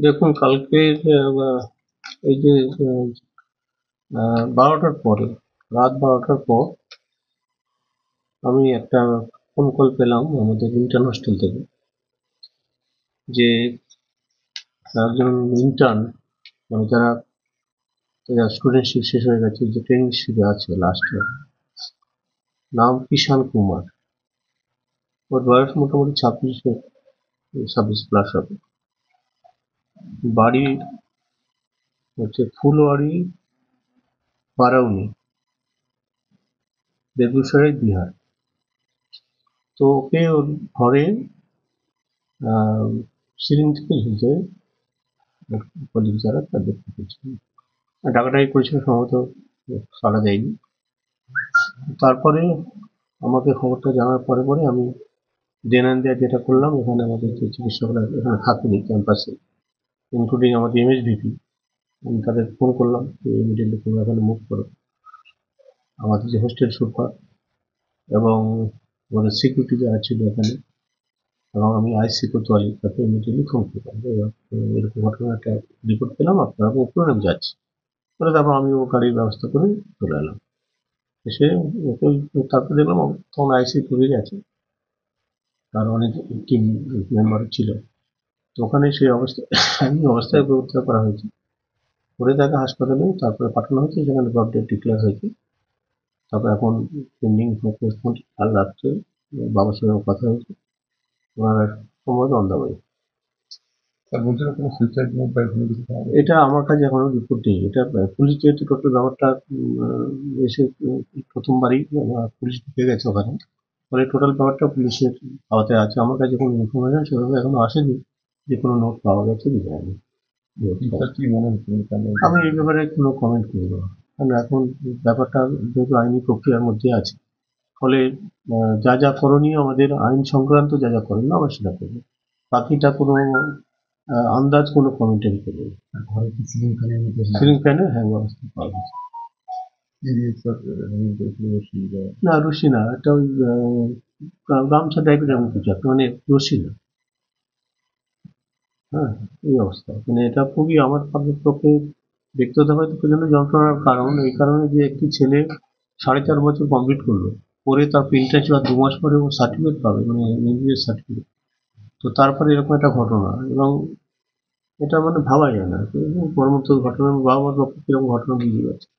দেখুন কালকে এই যে 12টার পরে, রাত 12টার পর আমি একটা ফোন কল পেলাম আমাদের ইন্টার্ন হোস্টেল থেকে, যে একজন ইন্টার্ন, মানে যারা স্টুডেন্টশিপ শেষ হয়ে গেছে, যে ট্রেনিংশিপে আছে লাস্টে, নাম কিষান কুমার। ওর বয়স মোটামুটি 26 প্লাস হবে। বাড়ি হচ্ছে ফুলবাড়ি, বারাউনি, বেগুসরাই, বিহার। তো ওকে ওর ঘরে সিলিং থেকে ঝুলতে কলিগ যারা তা দেখতে পেয়েছিল, ডাকাডাকি করেছিল, সম্ভবত সাড়া দেয়নি। তারপরে আমাকে খবরটা জানার পরে পরে আমি দেন অ্যান্ড দেয়ার যেটা করলাম, এখানে আমাদের যে চিকিৎসকরা এখানে থাকেন ক্যাম্পাসে, ইনক্লুডিং আমাদের এমএসভিপি, আমি তাদের ফোন করলাম যে ইমিডিয়েটলি তোমরা এখানে মুভ করো। আমাদের যে হোস্টেল সুপার এবং আমাদের সিকিউরিটি যারা ছিল এখানে, এবং আমি আইসি কোতোয়ালি, তাকে ইমিডিয়েটলি ফোন করলাম যে এরকম ঘটনা একটা রিপোর্ট পেলাম, আপনারা উপরে আমি যাচ্ছি। বলে তারপর আমি ও গাড়ির ব্যবস্থা করে চলে এলাম। এসে ওকে তারপর দেখলাম তখন আইসি পুড়ে গেছে, তার অনেক টিম মেম্বার ছিল। তো ওখানে সেই অবস্থায় অবস্থায় ওকে উদ্ধার করা হয়েছে, করে তাকে হাসপাতালে তারপরে পাঠানো হয়েছে, সেখানে ব্লড ডেট ডিক্লেয়ার হয়েছে। তারপর এখন পেন্ডিং পোস্টমর্টম কাল রাত্রে বাবার সঙ্গে কথা হয়েছে, ওনারা সম্ভবত অন দ্য ওয়ে। এটা আমার কাছে এখনো রিপোর্ট নেই। এটা পুলিশ যেহেতু টোটাল ব্যাপারটা এসে প্রথমবারই পুলিশ ঢুকে গেছে ওখানে, ফলে টোটাল ব্যাপারটা পুলিশের আওতায় আছে। আমার কাছে কোনো ইনফরমেশন সেভাবে এখনো আসেনি যে কোনো নোট পাওয়া গেছে কি যায়নি। কি মনে হচ্ছে আমি এই ব্যাপারে কোনো কমেন্ট করবো না, কারণ এখন ব্যাপারটা যেহেতু আইনি প্রক্রিয়ার মধ্যে আছে, ফলে যা যা করণীয় আমাদের আইন সংক্রান্ত যা যা করণীয় আমরা সেটা করবো। বাকিটা কোনো আন্দাজ কোনো কমেন্টারি করবো না। ঘরে কি সিলিং ফ্যানের হ্যাং অবস্থা পাওয়া গেছে। না রশি না, একটা ওই গামছা টাইপের এমন কিছু একটা, মানে রশি না। হ্যাঁ, এই অবস্থা, মানে এটা খুবই আমার পক্ষে ব্যক্তিগতভাবে প্রচন্ড যন্ত্রণার কারণ, এই কারণে যে একটি ছেলে 4.5 বছর কমপ্লিট করলো, করে তার ইন্টার্নশিপ আর 2 মাস পরে ও সার্টিফিকেট পাবে, মানে এমবিবিএস সার্টিফিকেট। তো তারপরে এরকম একটা ঘটনা, এবং এটা মানে ভাবা যায় না মর্মন্তুদ ঘটনা। বাবা মার পক্ষে কিরকম ঘটনা বুঝতে পারছি।